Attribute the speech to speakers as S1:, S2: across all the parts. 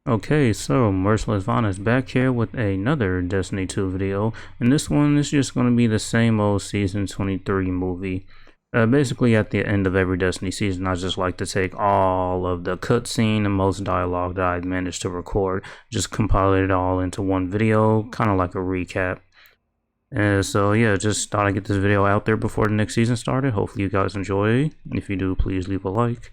S1: Okay, so Merciless Vaughn is back here with another Destiny 2 video, and this one is just going to be the same old Season 23 movie. Basically, at the end of every Destiny season, I just like to take all of the cutscene and most dialogue that I've managed to record, just compile it all into one video, kind of like a recap. And so yeah, just thought I'd get this video out there before the next season started. Hopefully you guys enjoy. If you do, please leave a like.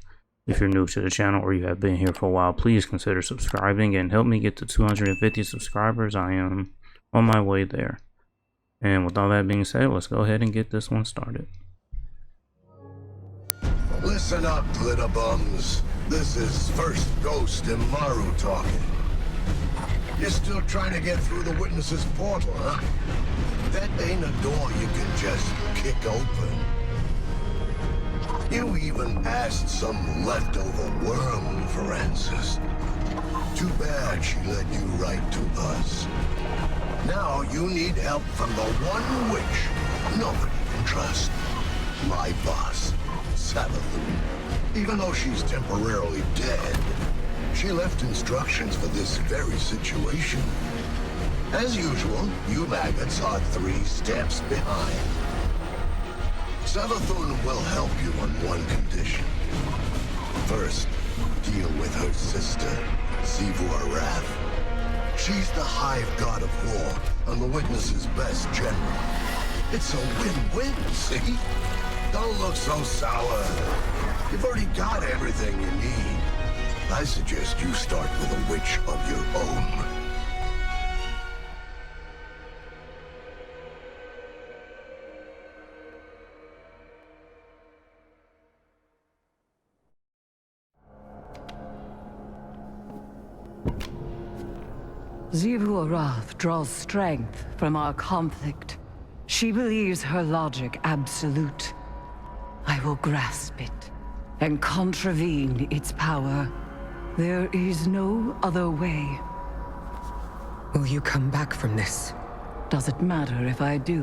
S1: If you're new to the channel or you have been here for a while, please consider subscribing and help me get to 250 subscribers. I am on my way there. And with all that being said, let's go ahead and get this one started.
S2: Listen up, glitter bums. This is First Ghost and Maru talking. You're still trying to get through the witness's portal, huh? That ain't a door you can just kick open. You even asked some leftover worm for answers. Too bad she led you right to us. Now you need help from the one witch nobody can trust. My boss, Savathun. Even though she's temporarily dead, she left instructions for this very situation. As usual, you maggots are 3 steps behind. Savathun will help you on one condition. First, deal with her sister, Sivur Wrath. She's the hive god of war and the witness's best general. It's a win-win, see? Don't look so sour. You've already got everything you need. I suggest you start with a witch of your own.
S3: Sivur Wrath draws strength from our conflict. She believes her logic absolute. I will grasp it and contravene its power. There is no other way.
S4: Will you come back from this?
S3: Does it matter if I do?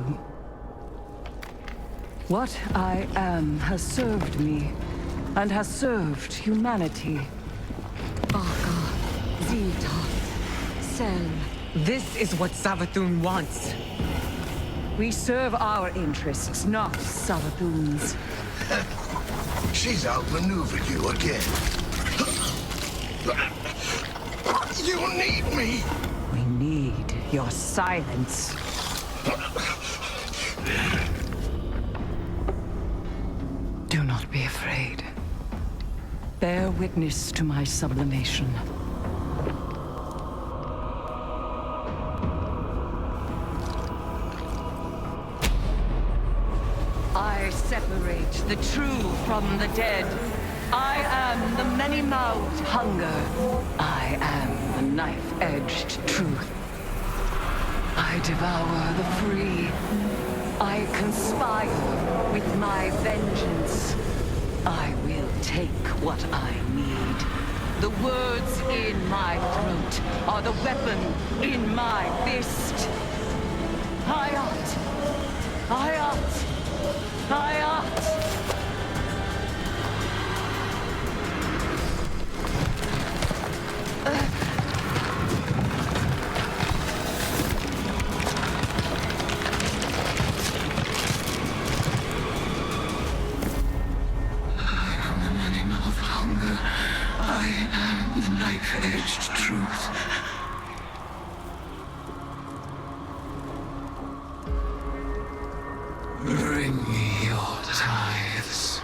S3: What I am has served me, and has served humanity.
S4: Baka, Zita, Sel. This is what Savathun wants.
S3: We serve our interests, not Savathun's.
S2: She's outmaneuvered you again. You need me!
S3: We need your silence. Do not be afraid. Bear witness to my sublimation. I separate the true from the dead. I am the many-mouthed hunger. I am the knife-edged truth. I devour the free. I conspire with my vengeance. I will take what I need. The words in my throat are the weapon in my fist. Hayat! Hayat! Hayat!
S2: Knife-edged truth. Bring me your tithes.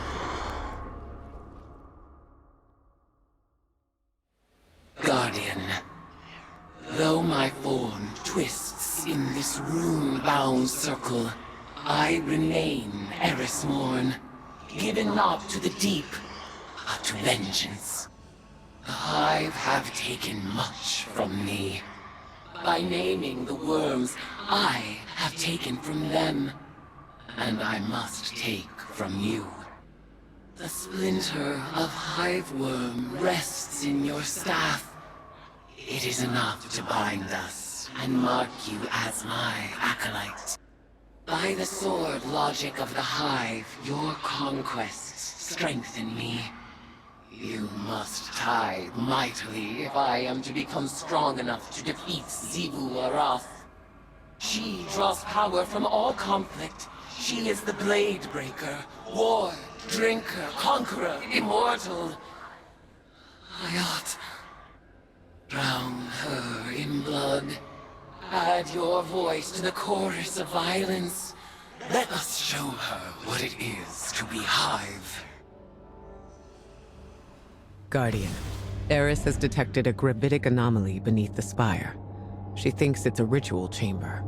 S5: Guardian, though my form twists in this rune-bound circle, I remain Erismorn, given not to the deep, but to vengeance. The Hive have taken much from me. By naming the worms, I have taken from them, and I must take from you. The splinter of hive worm rests in your staff. It is enough to bind us and mark you as my acolyte. By the sword logic of the hive, your conquests strengthen me. You must tithe mightily if I am to become strong enough to defeat Xivu Arath. She draws power from all conflict. She is the Blade Breaker, War, Drinker, Conqueror, Immortal. I ought drown her in blood. Add your voice to the chorus of violence. Let us show her what it is to be Hive.
S6: Guardian, Eris has detected a gravitic anomaly beneath the spire. She thinks it's a ritual chamber.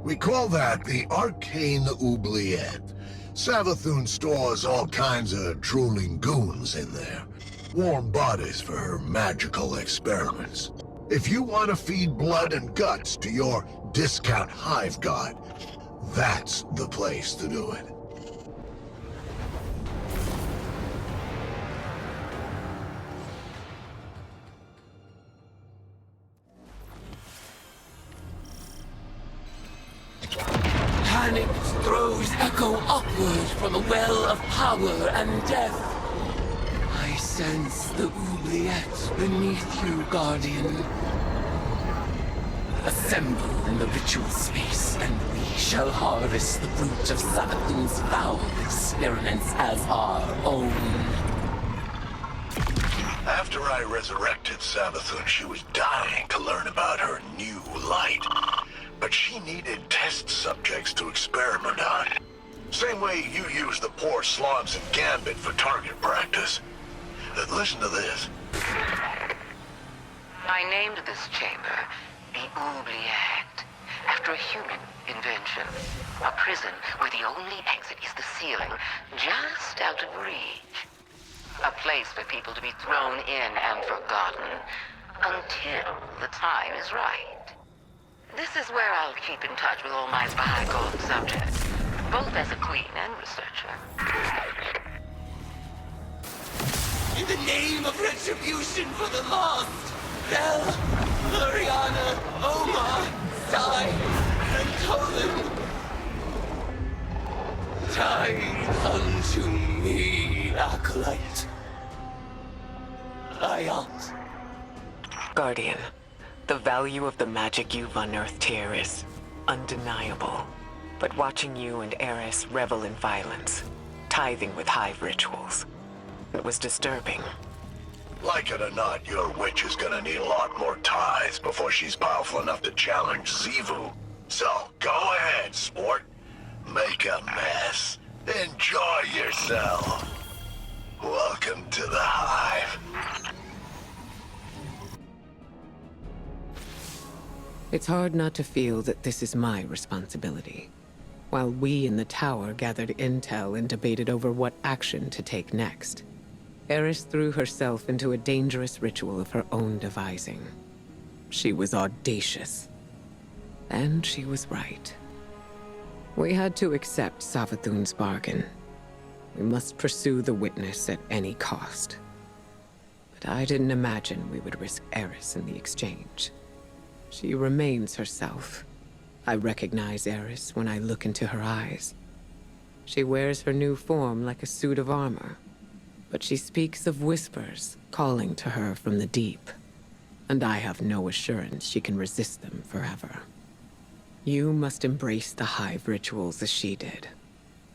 S2: We call that the Arcane Oubliette. Savathun stores all kinds of drooling goons in there. Warm bodies for her magical experiments. If you want to feed blood and guts to your discount hive god, that's the place to do it.
S5: Panicked throws echo upward from a well of power and death. I sense the oubliette beneath you, Guardian. Assemble in the ritual space, and we shall harvest the fruit of Savathun's foul experiments as our own.
S2: After I resurrected Savathun, she was dying to learn about her new light. But she needed test subjects to experiment on. Same way you use the poor slobs in Gambit for target practice. Listen to this.
S7: I named this chamber the Oubliette, after a human invention. A prison where the only exit is the ceiling, just out of reach. A place for people to be thrown in and forgotten until the time is right. This is where I'll keep in touch with all my bygone subjects, both as a queen and researcher.
S5: In the name of retribution for the lost, Bel, Luriana, Omar, Sai, and Tolan, tithe unto me, Acolyte. I ought.
S6: Guardian, the value of the magic you've unearthed here is undeniable. But watching you and Eris revel in violence, tithing with hive rituals, it was disturbing.
S2: Like it or not, your witch is gonna need a lot more tithes before she's powerful enough to challenge Xivu. So, go ahead, sport. Make a mess. Enjoy yourself. Welcome to the Hive.
S6: It's hard not to feel that this is my responsibility. While we in the tower gathered intel and debated over what action to take next, Eris threw herself into a dangerous ritual of her own devising. She was audacious. And she was right. We had to accept Savathun's bargain. We must pursue the witness at any cost. But I didn't imagine we would risk Eris in the exchange. She remains herself. I recognize Eris when I look into her eyes. She wears her new form like a suit of armor, but she speaks of whispers calling to her from the deep, and I have no assurance she can resist them forever. You must embrace the hive rituals as she did.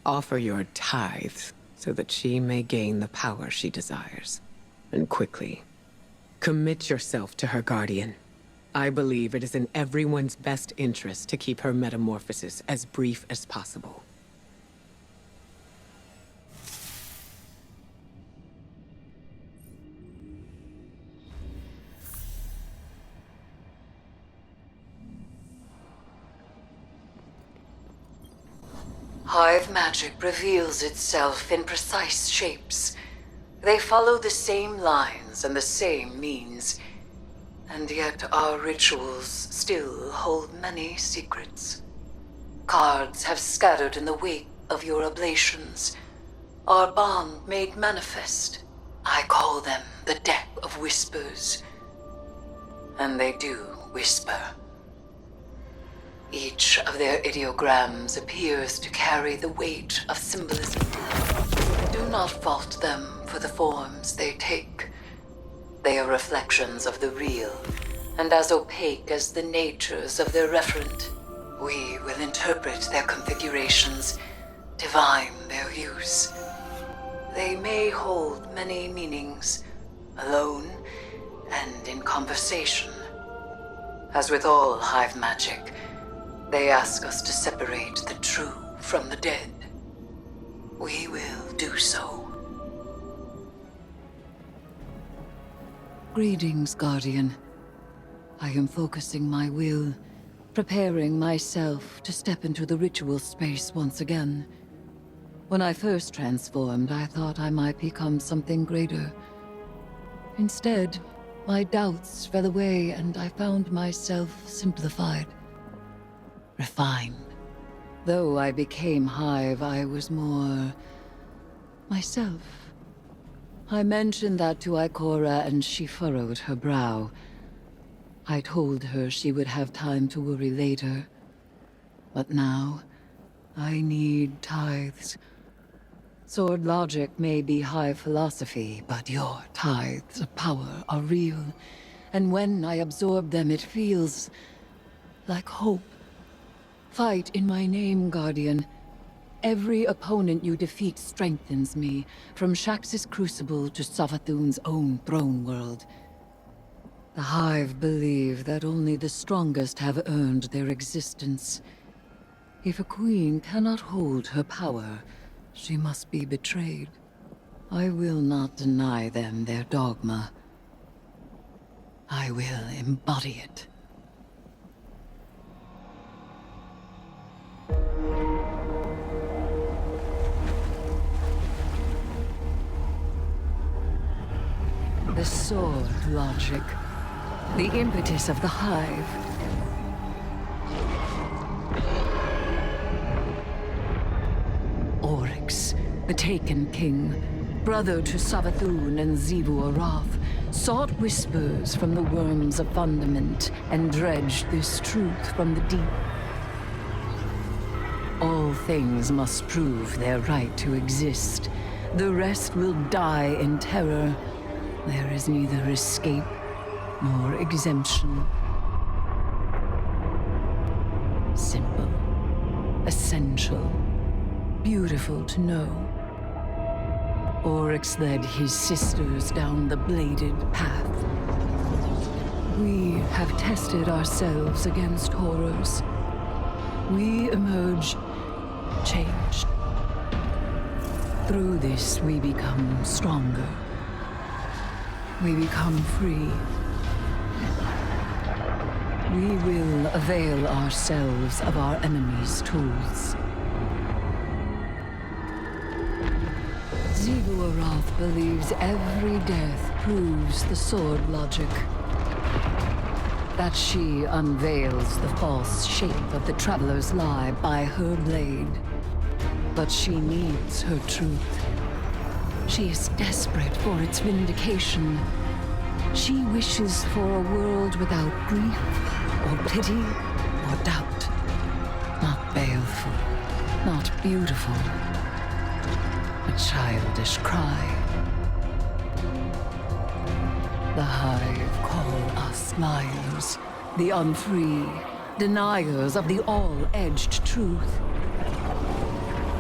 S6: Offer your tithes so that she may gain the power she desires, and quickly. Commit yourself to her, Guardian. I believe it is in everyone's best interest to keep her metamorphosis as brief as possible.
S3: Hive magic reveals itself in precise shapes. They follow the same lines and the same means. And yet our rituals still hold many secrets. Cards have scattered in the wake of your oblations. Our bond made manifest. I call them the Deck of Whispers. And they do whisper. Each of their ideograms appears to carry the weight of symbolism. Do not fault them for the forms they take. They are reflections of the real, and as opaque as the natures of their referent. We will interpret their configurations, divine their use. They may hold many meanings, alone and in conversation. As with all hive magic, they ask us to separate the true from the dead. We will do so. Greetings, Guardian. I am focusing my will, preparing myself to step into the ritual space once again. When I first transformed, I thought I might become something greater. Instead, my doubts fell away and I found myself simplified, refined. Though I became Hive, I was more myself. I mentioned that to Ikora and she furrowed her brow. I told her she would have time to worry later. But now, I need tithes. Sword logic may be high philosophy, but your tithes of power are real. And when I absorb them, it feels like hope. Fight in my name, Guardian. Every opponent you defeat strengthens me, from Shax's crucible to Savathun's own throne world. The Hive believe that only the strongest have earned their existence. If a queen cannot hold her power, she must be betrayed. I will not deny them their dogma. I will embody it. The sword logic. The impetus of the Hive. Oryx, the Taken King, brother to Savathun and Xivu Arath, sought whispers from the worms of fundament and dredged this truth from the deep. All things must prove their right to exist. The rest will die in terror. There is neither escape nor exemption. Simple, essential, beautiful to know. Oryx led his sisters down the bladed path. We have tested ourselves against horrors. We emerge changed. Through this, we become stronger. We become free. We will avail ourselves of our enemy's tools. Xivu Arath believes every death proves the sword logic. That she unveils the false shape of the Traveler's lie by her blade. But she needs her truth. She is desperate for its vindication. She wishes for a world without grief, or pity, or doubt. Not baleful, not beautiful. A childish cry. The Hive call us liars, the unfree, deniers of the all-edged truth.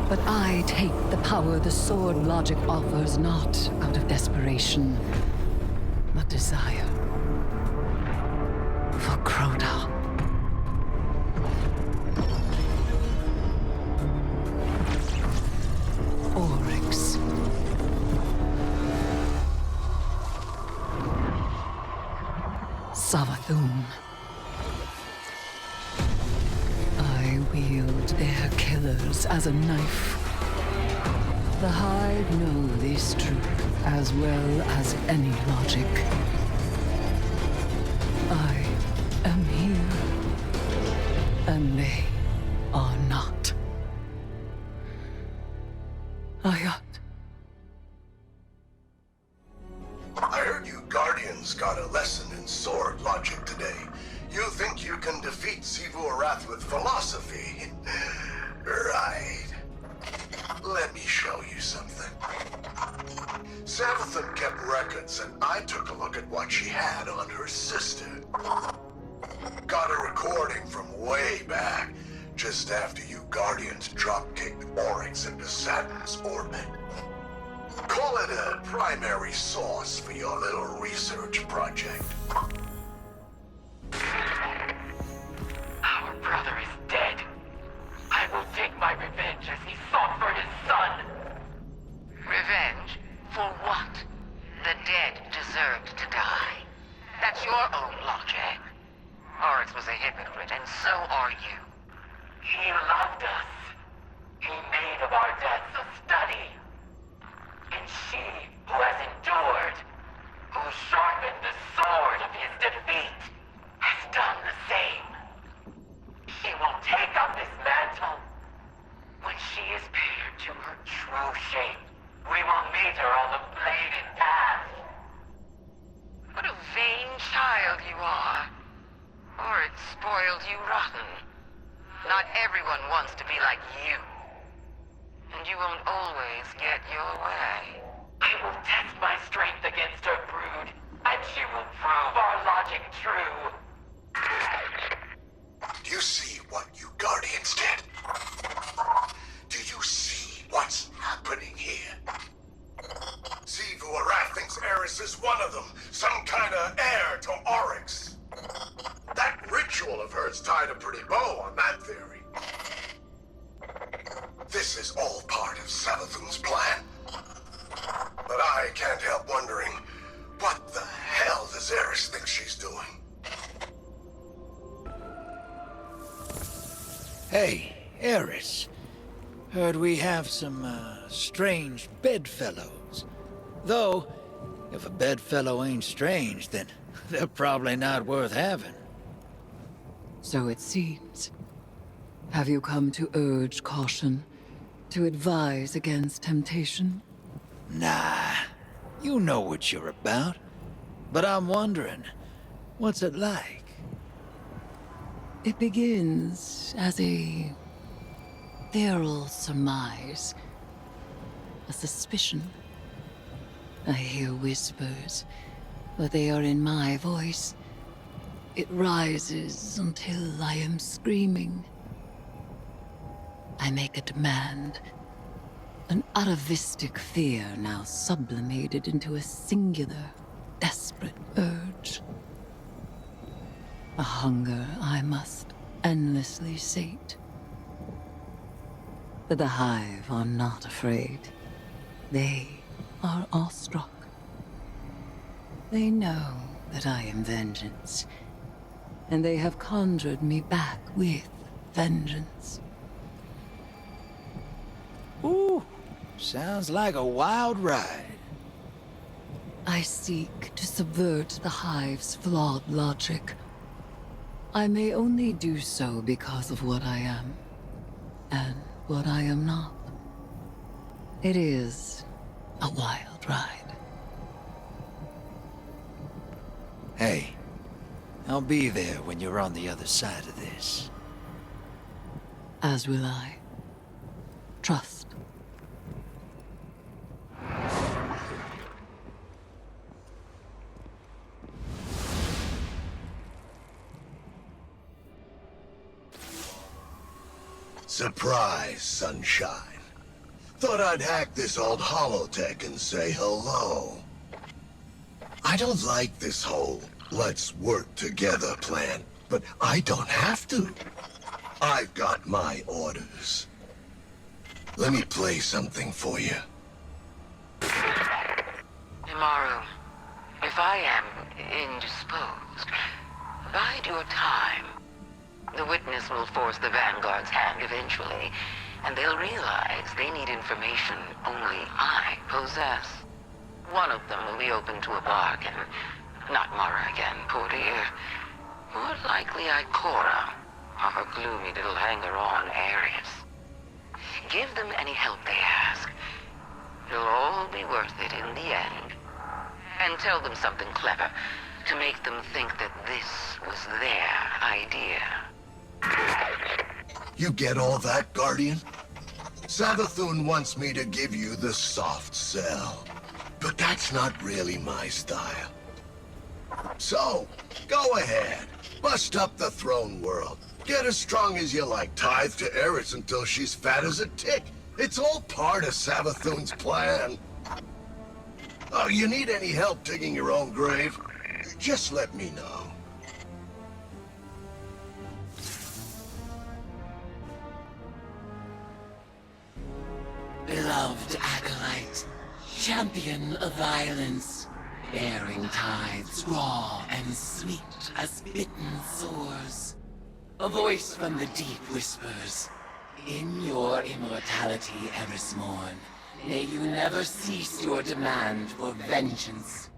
S3: But I take the power the sword logic offers not out of desperation, but desire. For Crota. Oryx. Savathun. I wield their killers as a knife. The Hive know this truth as well as any logic. I am here, and they are not. Ayat.
S2: I heard you Guardians got a lesson in sword logic today. You think you can defeat Xivu Arath with philosophy? Right. Let me show you something. Say records, and I took a look at what she had on her sister. Got a recording from way back, just after you Guardians drop-kicked Oryx into Saturn's orbit. Call it a primary source for your little research project.
S5: Our brother is dead. I will take my revenge as he fought for his son.
S7: Revenge? For what? The dead deserved to die. That's your own logic. Oryx was a hypocrite, and so are you.
S5: He loved us. He made of our deaths a study. And she, who has endured, who sharpened the sword of his defeat, has done the same. She will take up his mantle. When she is paired to her true shape, we will meet her on the bladed path.
S7: What a vain child you are. Oryx spoiled you rotten. Not everyone wants to be like you. And you won't always get your way.
S5: I will test my strength against her brood, and she will prove our logic true.
S2: Do you see what you Guardians did? Do you see what's happening here? Zivu Arath thinks Eris is one of them, some kind of heir to Oryx. That ritual of hers tied a pretty bow on that theory. This is all part of Savathun's plan. But I can't help wondering, what the hell does Eris think she's doing?
S8: Hey, Eris. Heard we have some, strange bedfellows. Though, if a bedfellow ain't strange, then they're probably not worth having.
S3: So it seems. Have you come to urge caution? To advise against temptation?
S8: Nah, you know what you're about. But I'm wondering, what's it like?
S3: It begins as a feral surmise. A suspicion. I hear whispers, but they are in my voice. It rises until I am screaming. I make a demand. An atavistic fear now sublimated into a singular, desperate urge. A hunger I must endlessly sate. But the Hive are not afraid. They are awestruck. They know that I am vengeance, and they have conjured me back with vengeance.
S8: Ooh, sounds like a wild ride.
S3: I seek to subvert the Hive's flawed logic. I may only do so because of what I am, and what I am not. It is a wild ride.
S8: Hey, I'll be there when you're on the other side of this.
S3: As will I. Trust.
S2: Surprise, sunshine. Thought I'd hack this old holotech and say hello. I don't like this whole let's work together plan, but I don't have to. I've got my orders. Let me play something for you.
S7: Imaru, if I am indisposed, bide your time. The witness will force the Vanguard's hand eventually, and they'll realize they need information only I possess. One of them will be open to a bargain. Not Mara again, poor dear. More likely Ikora, or her gloomy little hanger-on Ares. Give them any help they ask. It'll all be worth it in the end. And tell them something clever, to make them think that this was their idea.
S2: You get all that, Guardian? Savathun wants me to give you the soft sell. but that's not really my style. So, go ahead. Bust up the throne world. Get as strong as you like. Tithe to Eris until she's fat as a tick. It's all part of Savathun's plan. Oh, you need any help digging your own grave? Just let me know.
S5: Beloved acolyte, champion of violence, bearing tithes raw and sweet as bitten sores. A voice from the deep whispers, in your immortality, Eris Morn, may you never cease your demand for vengeance.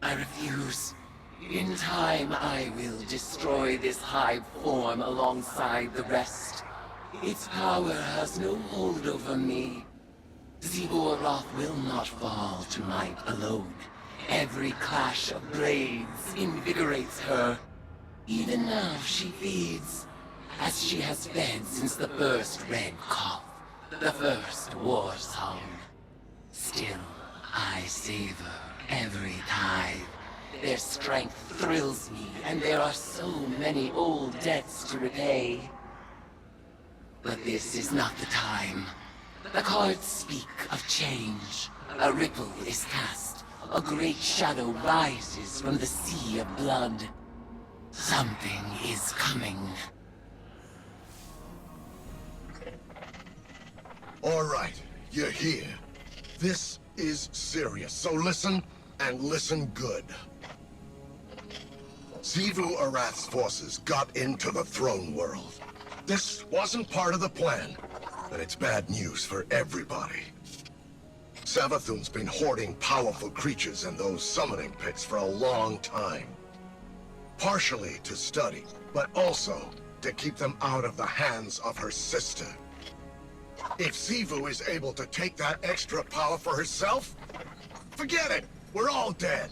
S5: I refuse. In time, I will destroy this hive form alongside the rest. Its power has no hold over me. Zivor-Roth will not fall to might alone. Every clash of blades invigorates her. Even now she feeds, as she has fed since the first red cough, the first war song. Still, I savor every tithe. Their strength thrills me, and there are so many old debts to repay. But this is not the time. The cards speak of change. A ripple is cast. A great shadow rises from the sea of blood. Something is coming.
S2: All right, you're here. This is serious, so listen, and listen good. Xivu Arath's forces got into the throne world. This wasn't part of the plan, but it's bad news for everybody. Savathun's been hoarding powerful creatures in those summoning pits for a long time. Partially to study, but also to keep them out of the hands of her sister. If Xivu is able to take that extra power for herself, forget it! We're all dead!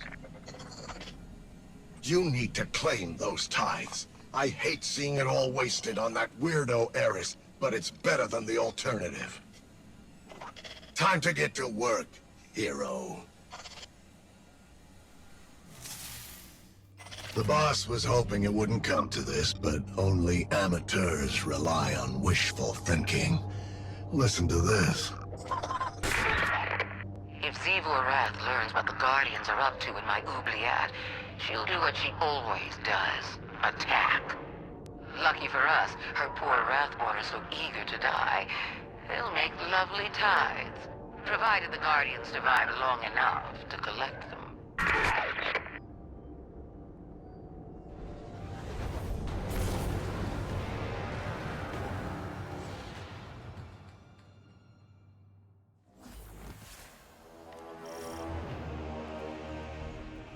S2: You need to claim those tithes. I hate seeing it all wasted on that weirdo Eris, but it's better than the alternative. Time to get to work, hero. The boss was hoping it wouldn't come to this, but only amateurs rely on wishful thinking. Listen to this.
S7: If Xivu-Arath learns what the Guardians are up to in my oubliette, she'll do what she always does. Attack. Lucky for us, her poor Wrathborn are so eager to die. They'll make lovely tithes, provided the Guardians survive long enough to collect them.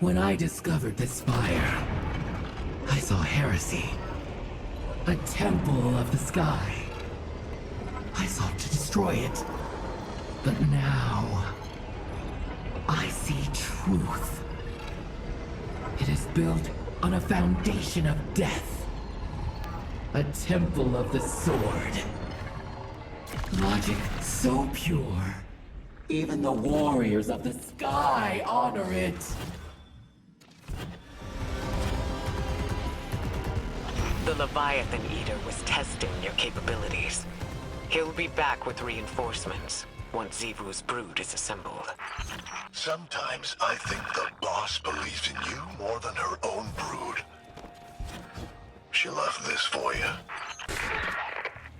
S5: When I discovered this fire, I saw heresy. A temple of the sky. I sought to destroy it. But now, I see truth. It is built on a foundation of death. A temple of the sword. Logic so pure. Even the warriors of the sky honor it.
S6: The Leviathan Eater was testing your capabilities. He'll be back with reinforcements once Xivu's brood is assembled.
S2: Sometimes I think the boss believes in you more than her own brood. She left this for you.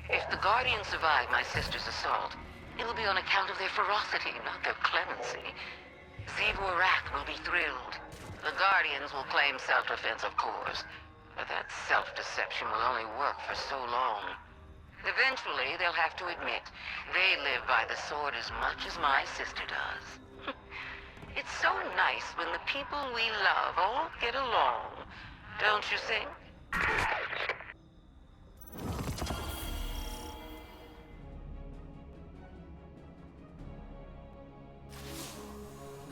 S7: If the Guardians survive my sister's assault, it'll be on account of their ferocity, not their clemency. Xivu-Arath will be thrilled. The Guardians will claim self-defense, of course. But that self-deception will only work for so long. Eventually, they'll have to admit they live by the sword as much as my sister does. It's so nice when the people we love all get along, don't you think?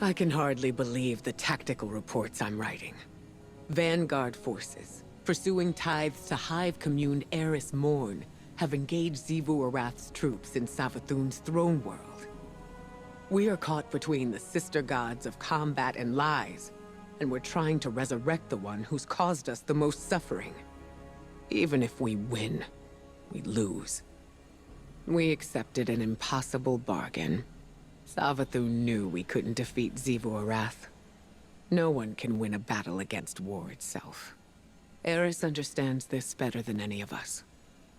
S6: I can hardly believe the tactical reports I'm writing. Vanguard forces, pursuing tithes to Hive Commune Eris Morn, have engaged Xivu-Arath's troops in Savathun's throne world. We are caught between the sister gods of combat and lies, and we're trying to resurrect the one who's caused us the most suffering. Even if we win, we lose. We accepted an impossible bargain. Savathun knew we couldn't defeat Xivu Arath. No one can win a battle against war itself. Eris understands this better than any of us.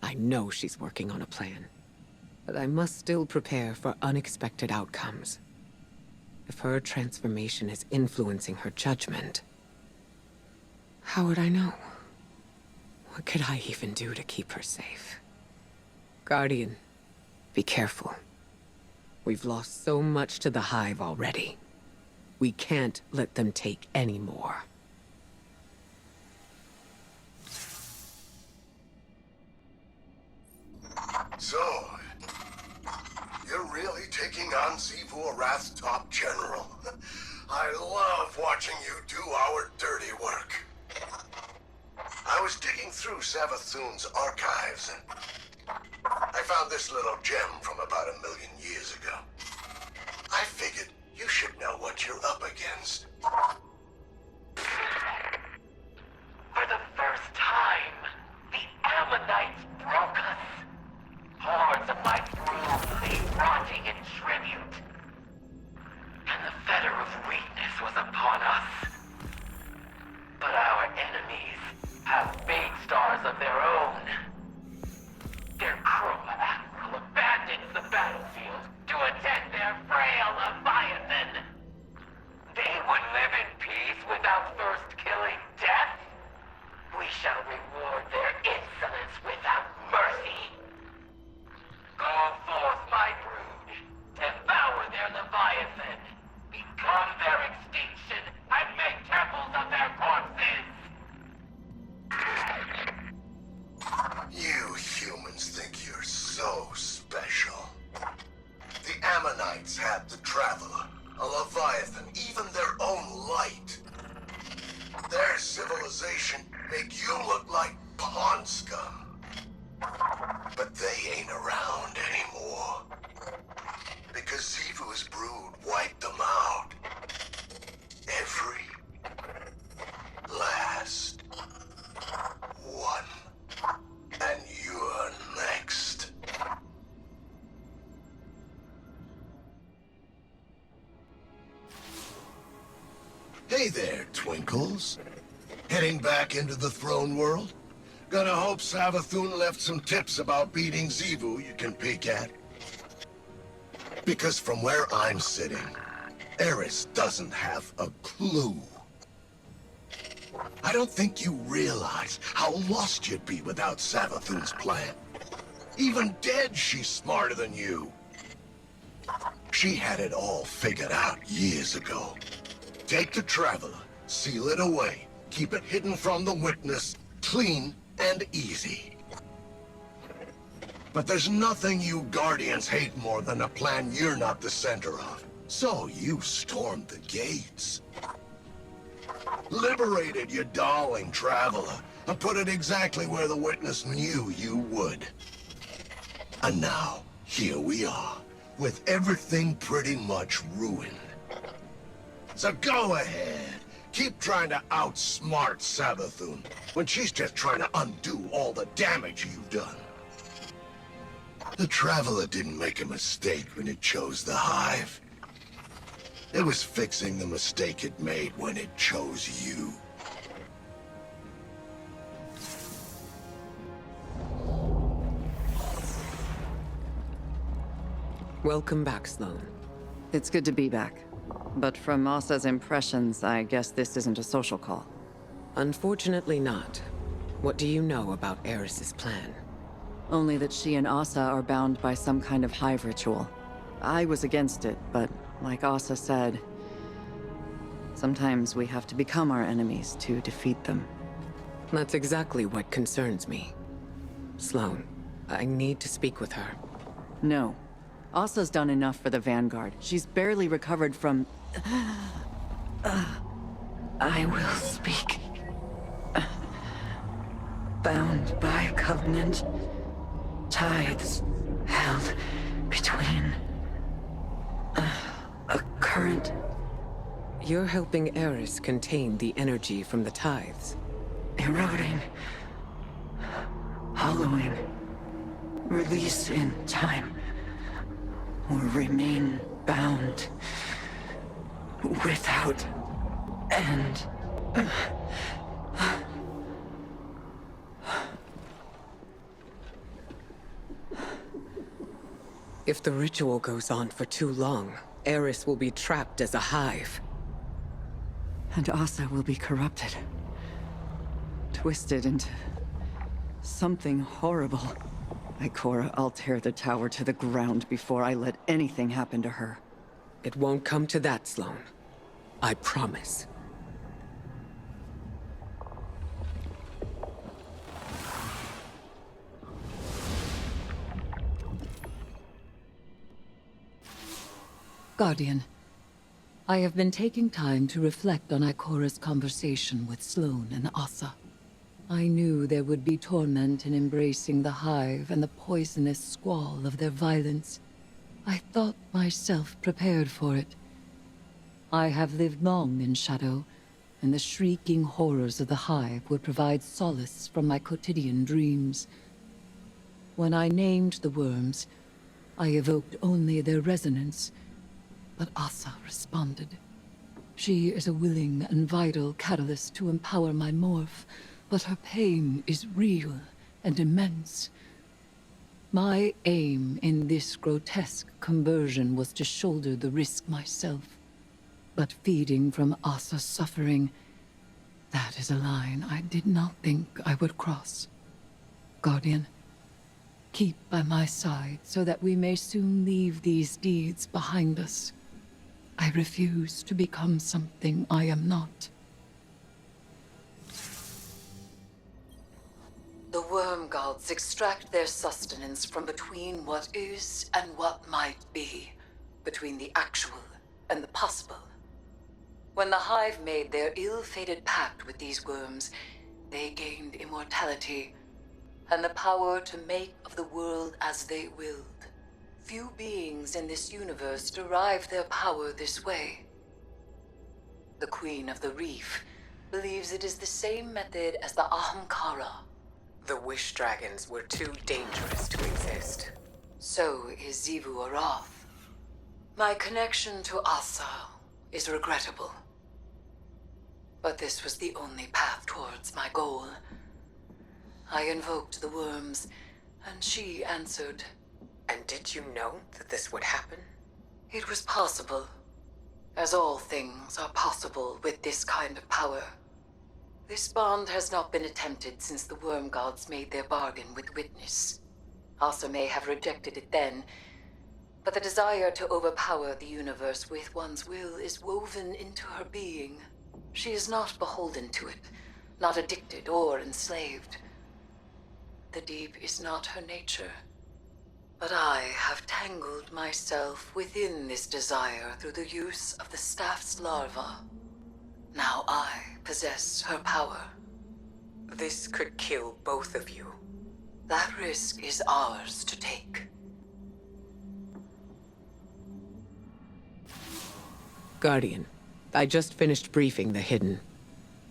S6: I know she's working on a plan. But I must still prepare for unexpected outcomes. If her transformation is influencing her judgment, how would I know? What could I even do to keep her safe? Guardian, be careful. We've lost so much to the Hive already. We can't let them take any more.
S2: So, you're really taking on Xivu Arath's top general. I love watching you do our dirty work. I was digging through Savathun's archives and I found this little gem from about 1 million years ago. I figured you should know what you're up against.
S5: For the first time, the Ammonites broke us. Hordes of my brood lay rotting in tribute. And the fetter of weakness was upon us. But our enemies have big stars of their own. Their Chroma Admiral abandons the battlefield to attend their frail Leviathan. They would live in peace without first killing death. We shall reward their insolence without mercy. Go forth, my brood. Devour their Leviathan. Become their extinction and make temples of their corpses.
S2: You humans think you're so special. The Ammonites had the Traveler, a Leviathan, even their own light. Their civilization made you look like pond scum. But they ain't around anymore. Because Xivu's brood wiped them out. Every last one. And you're next. Hey there, Twinkles. Heading back into the throne world? Gonna hope Savathun left some tips about beating Xivu you can peek at. Because from where I'm sitting, Eris doesn't have a clue. I don't think you realize how lost you'd be without Savathun's plan. Even dead, she's smarter than you. She had it all figured out years ago. Take the Traveler, seal it away, keep it hidden from the witness, clean and easy. But there's nothing you Guardians hate more than a plan you're not the center of. So you stormed the gates. Liberated your darling Traveler, and put it exactly where the witness knew you would. And now, here we are, with everything pretty much ruined. So go ahead, keep trying to outsmart Savathun, when she's just trying to undo all the damage you've done. The Traveler didn't make a mistake when it chose the Hive. It was fixing the mistake it made when it chose you.
S6: Welcome back, Sloane.
S9: It's good to be back. But from Asa's impressions, I guess this isn't a social call.
S6: Unfortunately not. What do you know about Eris's plan?
S9: Only that she and Asa are bound by some kind of hive ritual. I was against it, but like Asa said, sometimes we have to become our enemies to defeat them.
S6: That's exactly what concerns me. Sloane, I need to speak with her.
S9: No. Asa's done enough for the Vanguard. She's barely recovered from...
S3: I will speak. Bound by covenant, tithes held between current.
S6: You're helping Eris contain the energy from the tithes.
S3: Eroding. Hollowing. Release in time. Or remain bound. Without end.
S6: If the ritual goes on for too long, Eris will be trapped as a hive.
S9: And Asa will be corrupted. Twisted into something horrible. Ikora, I'll tear the tower to the ground before I let anything happen to her.
S6: It won't come to that, Sloane. I promise.
S3: Guardian, I have been taking time to reflect on Ikora's conversation with Sloane and Asa. I knew there would be torment in embracing the Hive and the poisonous squall of their violence. I thought myself prepared for it. I have lived long in shadow, and the shrieking horrors of the Hive would provide solace from my quotidian dreams. When I named the worms, I evoked only their resonance, but Asa responded. She is a willing and vital catalyst to empower my morph, but her pain is real and immense. My aim in this grotesque conversion was to shoulder the risk myself. But feeding from Asa's suffering, that is a line I did not think I would cross. Guardian, keep by my side so that we may soon leave these deeds behind us. I refuse to become something I am not. The worm gods extract their sustenance from between what is and what might be, between the actual and the possible. When the Hive made their ill-fated pact with these worms, they gained immortality and the power to make of the world as they willed. Few beings in this universe derive their power this way. The Queen of the Reef believes it is the same method as the Ahamkara.
S6: The Wish Dragons were too dangerous to exist.
S3: So is Xivu Arath. My connection to Asa is regrettable. But this was the only path towards my goal. I invoked the worms, and she answered.
S6: And did you know that this would happen?
S3: It was possible. As all things are possible with this kind of power. This bond has not been attempted since the worm gods made their bargain with Witness. Asa may have rejected it then, but the desire to overpower the universe with one's will is woven into her being. She is not beholden to it, not addicted or enslaved. The deep is not her nature. But I have tangled myself within this desire through the use of the staff's larva. Now I possess her power.
S6: This could kill both of you.
S3: That risk is ours to take.
S6: Guardian, I just finished briefing the Hidden.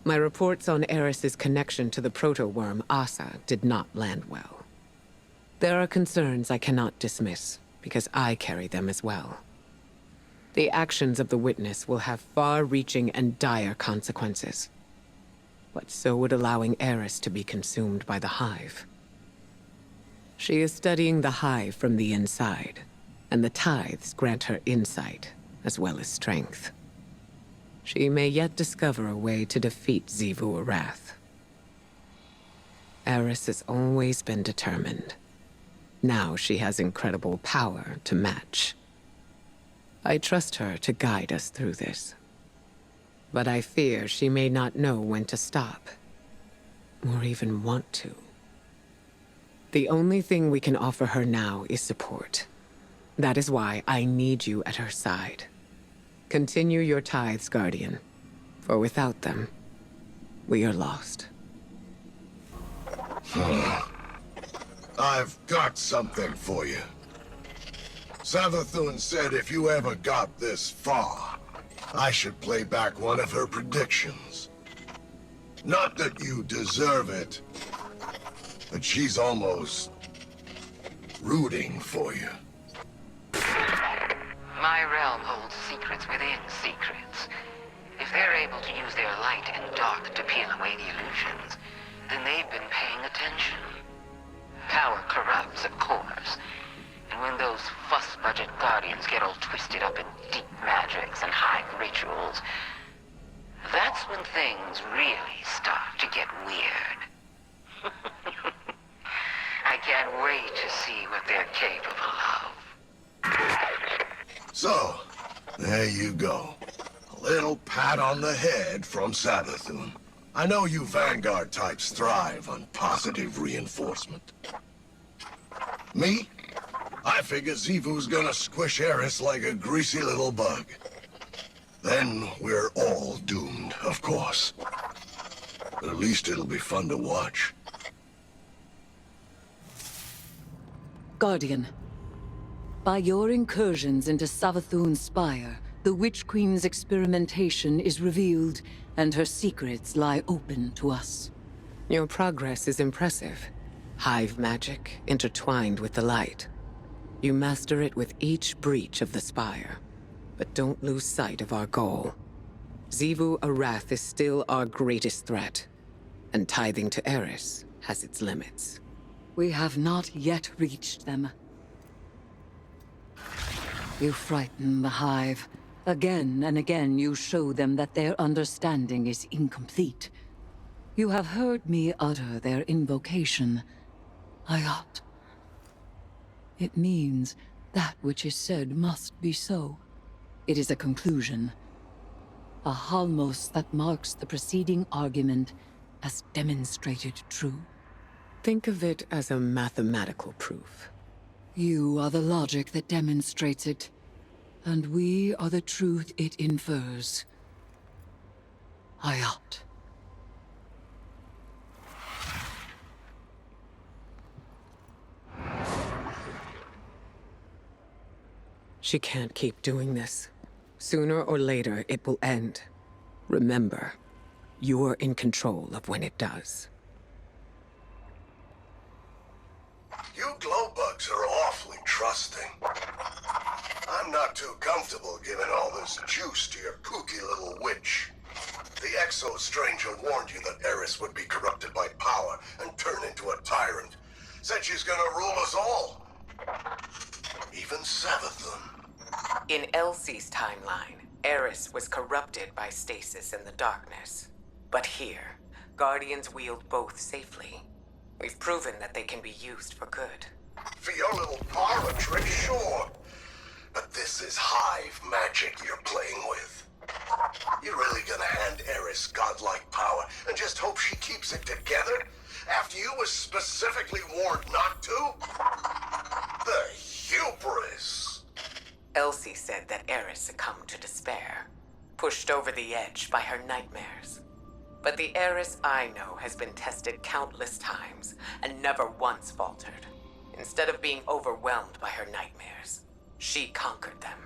S6: My reports on Eris's connection to the proto-worm Asa did not land well. There are concerns I cannot dismiss, because I carry them as well. The actions of the Witness will have far-reaching and dire consequences. But so would allowing Eris to be consumed by the Hive. She is studying the Hive from the inside, and the tithes grant her insight, as well as strength. She may yet discover a way to defeat Xivu Arath. Eris has always been determined. Now she has incredible power to match. I trust her to guide us through this. But I fear she may not know when to stop, or even want to. The only thing we can offer her now is support. That is why I need you at her side. Continue your tithes, Guardian, for without them, we are lost.
S2: I've got something for you. Savathun said if you ever got this far, I should play back one of her predictions. Not that you deserve it, but she's almost rooting for you.
S7: My realm holds secrets within secrets. If they're able to use their light and dark to peel away the illusions, then they've been paying attention. Power corrupts, of course. And when those fuss-budget guardians get all twisted up in deep magics and high rituals, that's when things really start to get weird. I can't wait to see what they're capable of.
S2: So, there you go. A little pat on the head from Savathun. I know you Vanguard types thrive on positive reinforcement. Me? I figure Xivu's gonna squish Eris like a greasy little bug. Then we're all doomed, of course. But at least it'll be fun to watch.
S3: Guardian, by your incursions into Savathun's spire, the Witch Queen's experimentation is revealed, and her secrets lie open to us.
S6: Your progress is impressive. Hive magic intertwined with the light. You master it with each breach of the spire. But don't lose sight of our goal. Xivu Arath is still our greatest threat, and tithing to Eris has its limits.
S3: We have not yet reached them. You frighten the Hive. Again and again you show them that their understanding is incomplete. You have heard me utter their invocation, Ayat. It means that which is said must be so. It is a conclusion. A halmos that marks the preceding argument as demonstrated true.
S6: Think of it as a mathematical proof.
S3: You are the logic that demonstrates it, and we are the truth it infers. Ayat.
S6: She can't keep doing this. Sooner or later, it will end. Remember, you're in control of when it does.
S2: You glowbugs are awfully trusting. I'm not too comfortable giving all this juice to your kooky little witch. The Exo-Stranger warned you that Eris would be corrupted by power and turn into a tyrant. Said she's gonna rule us all. Even Savathun.
S6: In Elsie's timeline, Eris was corrupted by stasis in the darkness. But here, Guardians wield both safely. We've proven that they can be used for good.
S2: For your little parlor trick, sure. But this is Hive magic you're playing with. You really gonna hand Eris godlike power and just hope she keeps it together? After you was specifically warned not to? The hubris!
S6: Elsie said that Eris succumbed to despair, pushed over the edge by her nightmares. But the Eris I know has been tested countless times and never once faltered. Instead of being overwhelmed by her nightmares, she conquered them.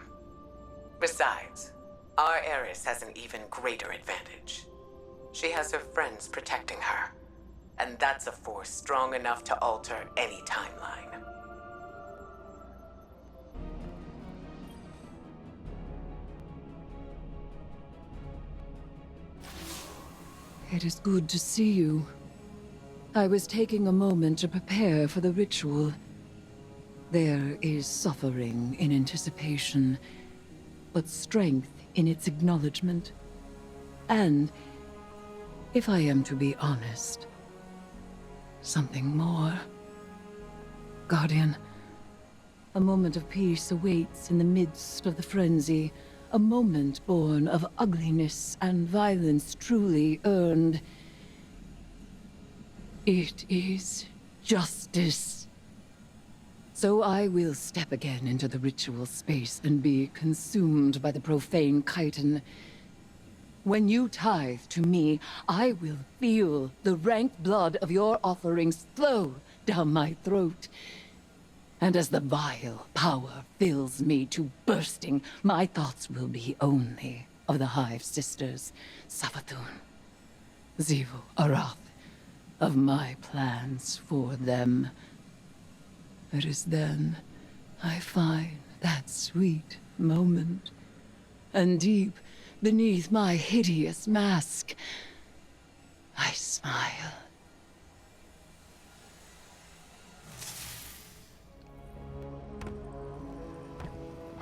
S6: Besides, our Eris has an even greater advantage. She has her friends protecting her, and that's a force strong enough to alter any timeline.
S3: It is good to see you. I was taking a moment to prepare for the ritual. There is suffering in anticipation, but strength in its acknowledgement. And, if I am to be honest, something more. Guardian, a moment of peace awaits in the midst of the frenzy. A moment born of ugliness and violence truly earned. It is justice. So I will step again into the ritual space and be consumed by the profane chitin. When you tithe to me, I will feel the rank blood of your offerings flow down my throat. And as the vile power fills me to bursting, my thoughts will be only of the Hive Sisters, Savathun. Xivu Arath, of my plans for them. It is then I find that sweet moment, and deep beneath my hideous mask, I smile.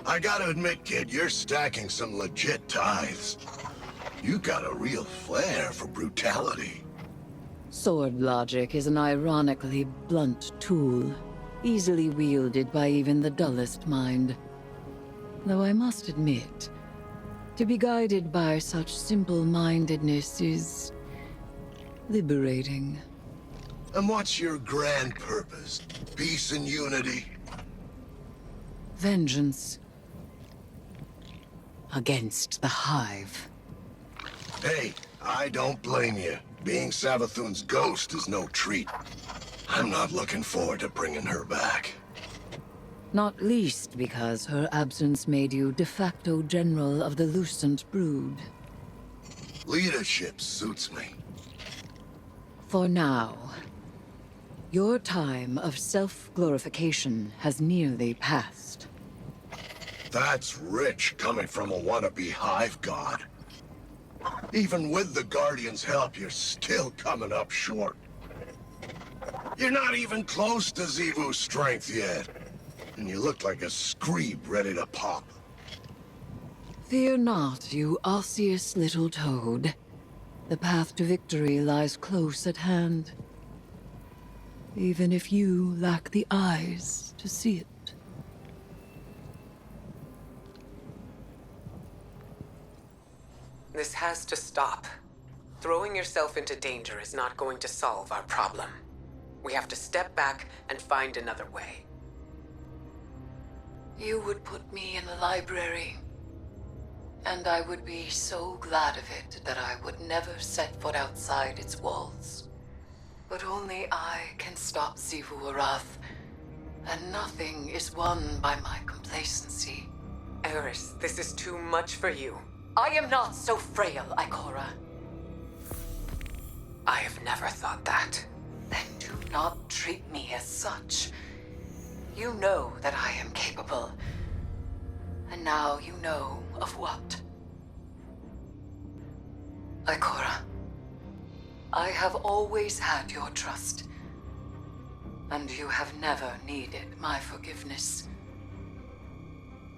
S2: I gotta admit, kid, you're stacking some legit tithes. You got a real flair for brutality.
S3: Sword logic is an ironically blunt tool, easily wielded by even the dullest mind. Though I must admit, to be guided by such simple-mindedness is liberating.
S2: And what's your grand purpose? Peace and unity?
S3: Vengeance. Against the Hive.
S2: Hey, I don't blame you. Being Savathun's ghost is no treat. I'm not looking forward to bringing her back.
S3: Not least because her absence made you de facto general of the Lucent Brood.
S2: Leadership suits me.
S3: For now, your time of self-glorification has nearly passed.
S2: That's rich coming from a wannabe hive god. Even with the Guardian's help, you're still coming up short. You're not even close to Xivu's strength yet. And you look like a screeb ready to pop.
S3: Fear not, you osseous little toad. The path to victory lies close at hand. Even if you lack the eyes to see it.
S6: This has to stop. Throwing yourself into danger is not going to solve our problem. We have to step back and find another way.
S3: You would put me in the library, and I would be so glad of it that I would never set foot outside its walls. But only I can stop Xivu Arath, and nothing is won by my complacency.
S6: Eris, this is too much for you.
S3: I am not so frail, Ikora.
S6: I have never thought that.
S3: Then do not treat me as such. You know that I am capable. And now you know of what. Ikora, I have always had your trust. And you have never needed my forgiveness.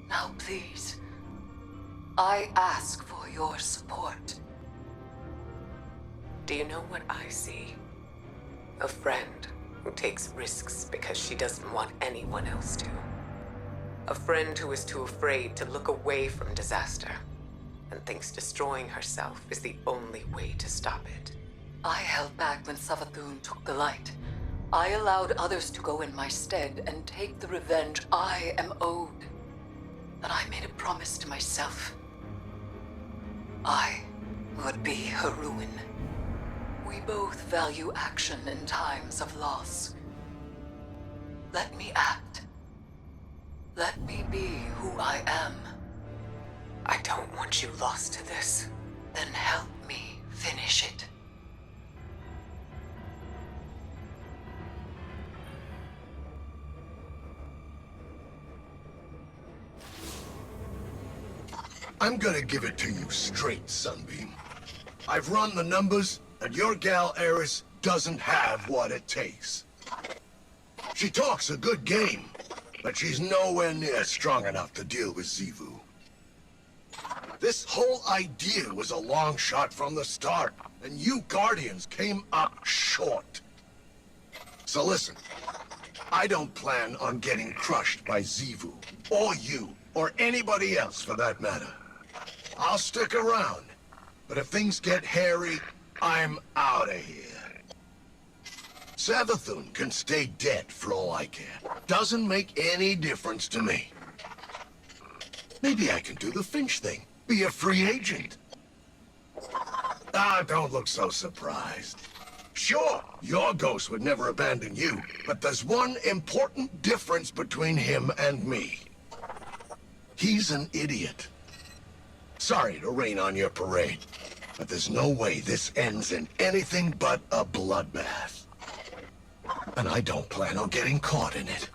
S3: Now please, I ask for your support.
S6: Do you know what I see? A friend who takes risks because she doesn't want anyone else to. A friend who is too afraid to look away from disaster and thinks destroying herself is the only way to stop it.
S3: I held back when Savathun took the light. I allowed others to go in my stead and take the revenge I am owed. But I made a promise to myself. I would be her ruin. We both value action in times of loss. Let me act. Let me be who I am.
S6: I don't want you lost to this.
S3: Then help me finish it.
S2: I'm gonna give it to you straight, Sunbeam. I've run the numbers, and your gal Eris doesn't have what it takes. She talks a good game, but she's nowhere near strong enough to deal with Xivu. This whole idea was a long shot from the start, and you Guardians came up short. So listen, I don't plan on getting crushed by Xivu, or you, or anybody else for that matter. I'll stick around, but if things get hairy, I'm out of here. Savathun can stay dead for all I care. Doesn't make any difference to me. Maybe I can do the Finch thing. Be a free agent. Ah, don't look so surprised. Sure, your ghost would never abandon you, but there's one important difference between him and me. He's an idiot. Sorry to rain on your parade, but there's no way this ends in anything but a bloodbath. And I don't plan on getting caught in it.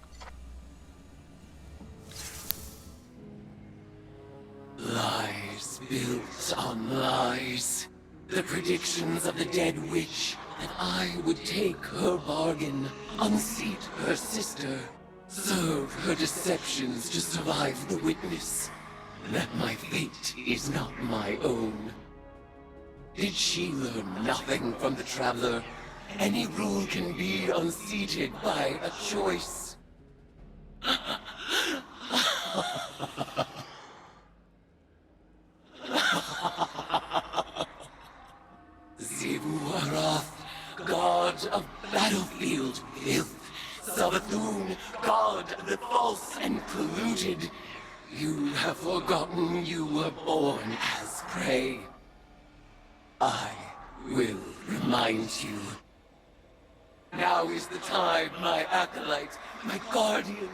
S5: Lies built on lies. The predictions of the dead witch that I would take her bargain, unseat her sister, serve her deceptions to survive the witness. That my fate is not my own. Did she learn nothing from the Traveler? Any rule can be unseated by a choice. Xivu Arath, god of battlefield filth. Savathun, god of the false and polluted. You have forgotten you were born as prey. I will remind you. Now is the time, my acolyte, my guardian.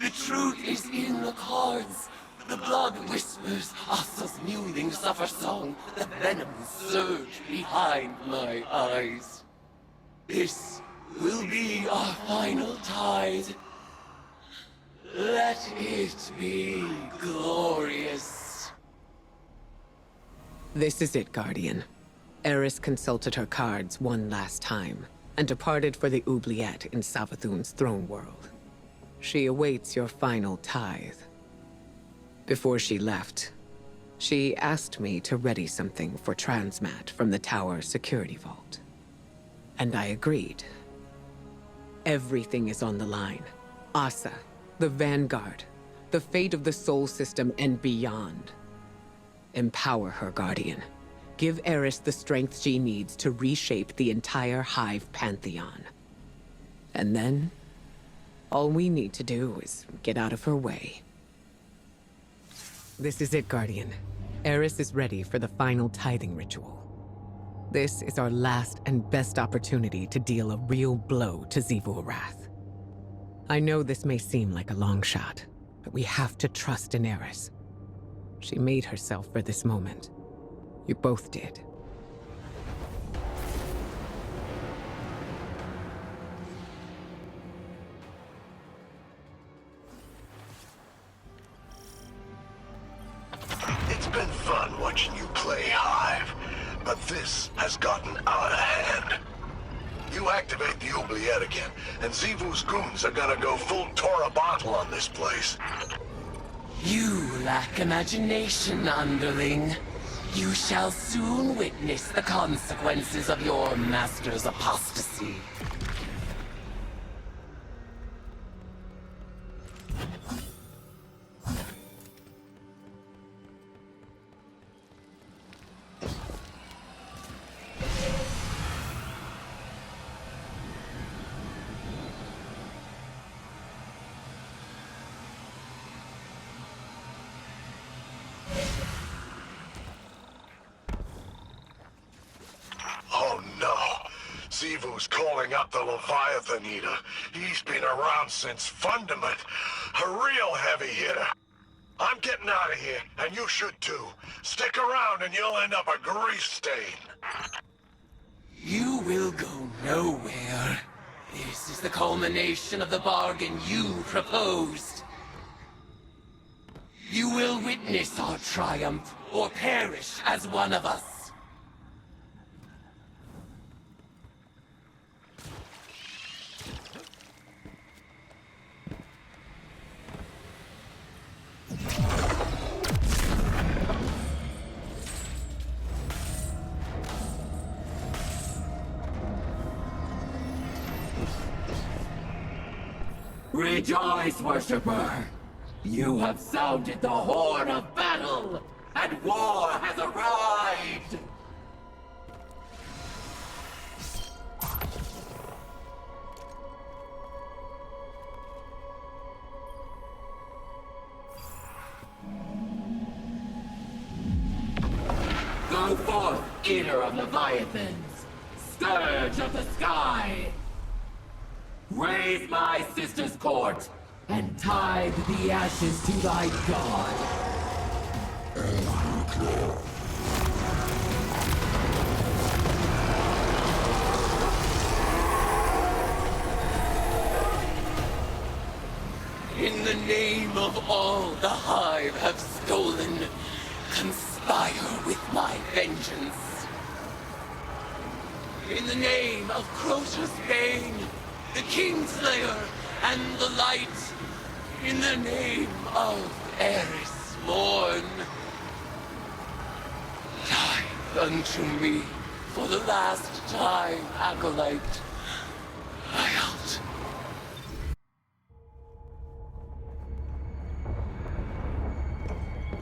S5: The truth is in the cards. The blood whispers Asa's mewling suffer song. The venom surge behind my eyes. This will be our final tide. Let it be glorious.
S6: This is it, Guardian. Eris consulted her cards one last time, and departed for the oubliette in Savathun's throne world. She awaits your final tithe. Before she left, she asked me to ready something for Transmat from the tower security vault. And I agreed. Everything is on the line. Asa, the Vanguard, the fate of the Soul System and beyond. Empower her, Guardian. Give Eris the strength she needs to reshape the entire Hive Pantheon. And then, all we need to do is get out of her way. This is it, Guardian. Eris is ready for the final tithing ritual. This is our last and best opportunity to deal a real blow to Xivu Arath. I know this may seem like a long shot, but we have to trust in Eris. She made herself for this moment. You both did.
S2: It's been fun watching you play Hive, but this has gotten out of hand. You activate the oubliette again, and Xivu's goons are gonna go full Tora bottle on this place.
S5: You lack imagination, underling. You shall soon witness the consequences of your master's apostasy.
S2: Oh no! Xivu's calling up the Leviathan Eater. He's been around since Fundament. A real heavy hitter. I'm getting out of here, and you should too. Stick around and you'll end up a grease stain.
S5: You will go nowhere. This is the culmination of the bargain you proposed. You will witness our triumph, or perish as one of us. Rejoice, worshipper! You have sounded the horn of battle, and war has arrived! Go forth, eater of Leviathans! Scourge of the sky! Raise my sister's court, and tithe the ashes to thy god. In the name of all the Hive have stolen, conspire with my vengeance. In the name of Crota's Bane, the Kingslayer, and the Light, in the name of Eris Morn, die unto me for the last time, Acolyte. I out.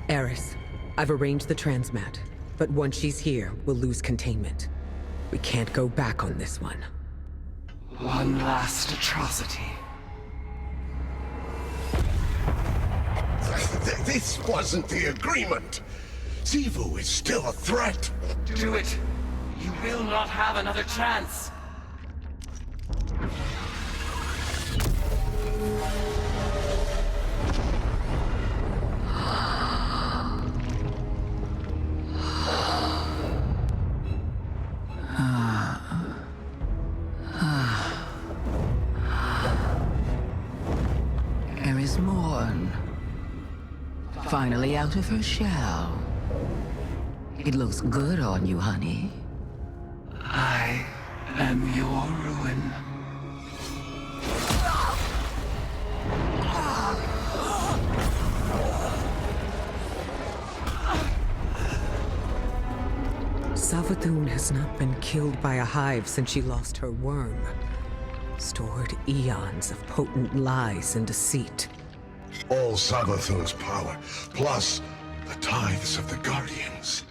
S4: Eris, I've arranged the transmat, but once she's here, we'll lose containment. We can't go back on this one.
S5: One last atrocity.
S2: This wasn't the agreement. Xivu is still a threat.
S5: Do it. You will not have another chance.
S3: Eris Morn. Finally out of her shell. It looks good on you, honey.
S5: I am your ruin.
S4: Savathun has not been killed by a hive since she lost her worm. Stored eons of potent lies and deceit.
S2: All Savathun's power, plus the tithes of the Guardians.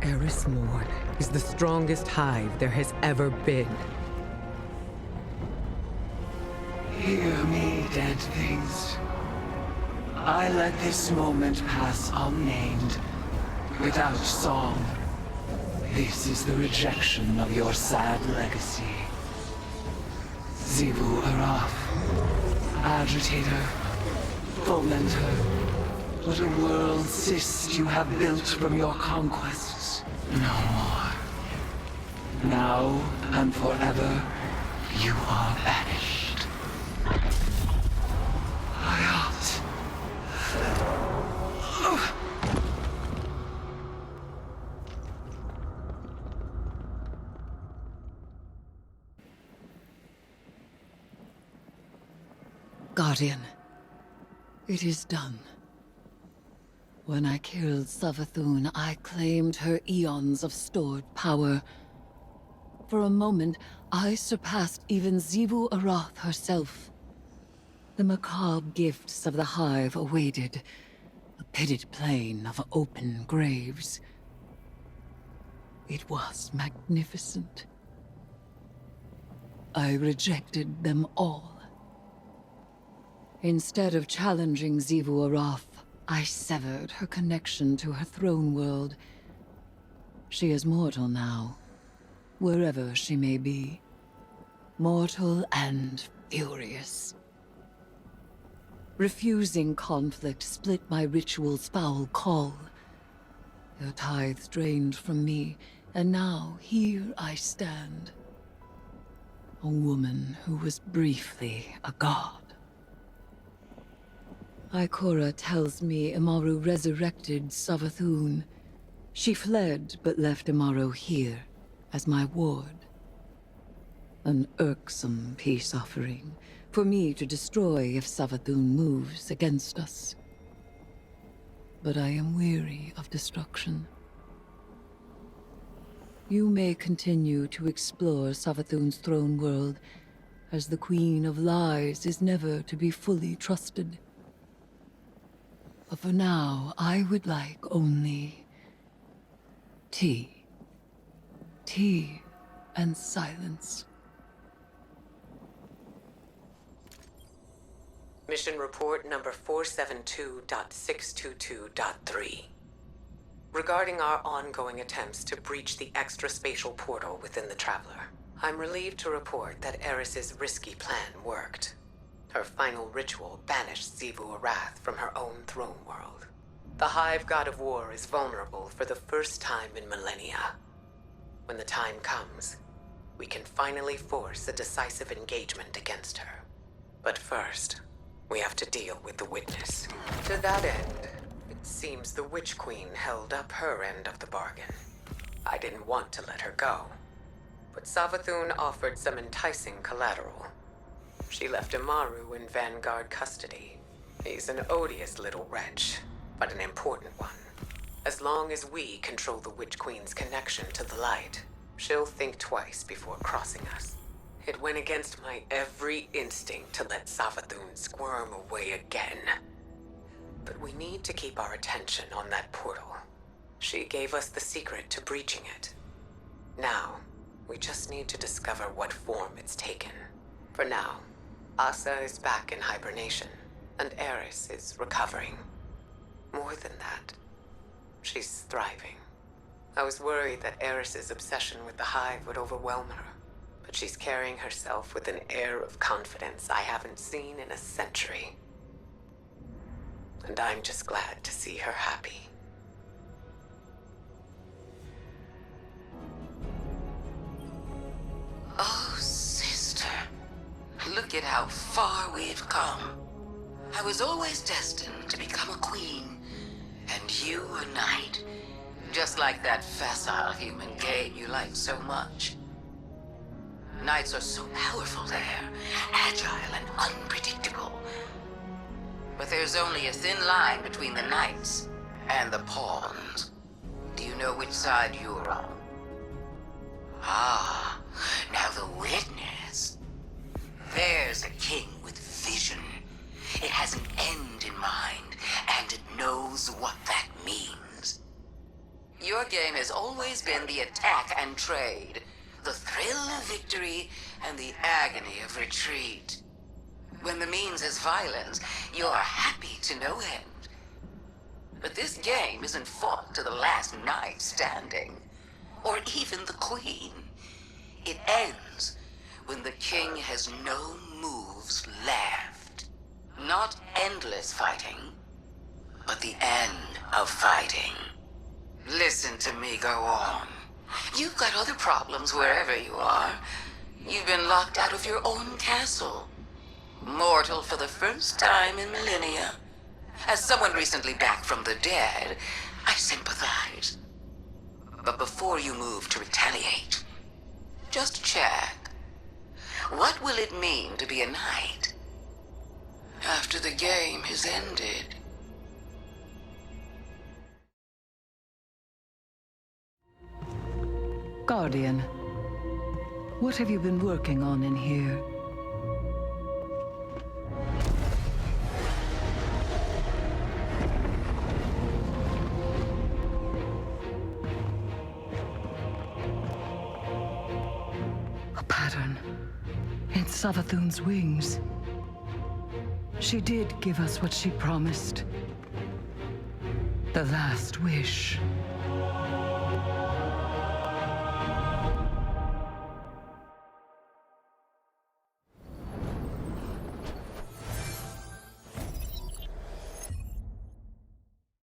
S4: Eris Morn is the strongest hive there has ever been.
S5: Hear me, dead things. I let this moment pass unnamed, without song. This is the rejection of your sad legacy. Xivu Araf, agitator, fomenter, what a world cyst you have built from your conquests. No more. Now and forever, you are banished. Hayat.
S3: Guardian, it is done. When I killed Savathun, I claimed her eons of stored power. For a moment, I surpassed even Xivu Arath herself. The macabre gifts of the Hive awaited, a pitted plain of open graves. It was magnificent. I rejected them all. Instead of challenging Xivu Araf, I severed her connection to her throne world. She is mortal now, wherever she may be. Mortal and furious. Refusing conflict split my ritual's foul call. Her tithes drained from me, and now here I stand. A woman who was briefly a god. Ikora tells me Amaru resurrected Savathun. She fled, but left Amaru here, as my ward. An irksome peace offering, for me to destroy if Savathun moves against us. But I am weary of destruction. You may continue to explore Savathun's throne world, as the Queen of Lies is never to be fully trusted. But for now, I would like only tea. Tea and silence.
S6: Mission report number 472.622.3. Regarding our ongoing attempts to breach the extraspatial portal within the Traveler, I'm relieved to report that Eris's risky plan worked. Her final ritual banished Xivu Arath from her own throne world. The Hive God of War is vulnerable for the first time in millennia. When the time comes, we can finally force a decisive engagement against her. But first, we have to deal with the Witness. To that end, it seems the Witch Queen held up her end of the bargain. I didn't want to let her go, but Savathun offered some enticing collateral. She left Amaru in Vanguard custody. He's an odious little wretch, but an important one. As long as we control the Witch Queen's connection to the light, she'll think twice before crossing us. It went against my every instinct to let Savathun squirm away again. But we need to keep our attention on that portal. She gave us the secret to breaching it. Now, we just need to discover what form it's taken. For now, Asa is back in hibernation, and Eris is recovering. More than that, she's thriving. I was worried that Eris's obsession with the Hive would overwhelm her, but she's carrying herself with an air of confidence I haven't seen in a century. And I'm just glad to see her happy.
S7: Oh, sister. Look at how far we've come. I was always destined to become a queen, and you a knight. Just like that facile human game you like so much. Knights are so powerful there, agile and unpredictable. But there's only a thin line between the knights and the pawns. Do you know which side you're on? Ah, now the Witness. There's a king with vision. It has an end in mind, and it knows what that means. Your game has always been the attack and trade, the thrill of victory and the agony of retreat. When the means is violence, you're happy to no end. But this game isn't fought to the last knight standing, or even the queen. It ends when the king has no moves left. Not endless fighting, but the end of fighting. Listen to me go on. You've got other problems wherever you are. You've been locked out of your own castle. Mortal for the first time in millennia. As someone recently back from the dead, I sympathize. But before you move to retaliate, just check. What will it mean to be a knight after the game has ended?
S3: Guardian, what have you been working on in here? A pattern in Savathun's wings. She did give us what she promised. The last wish.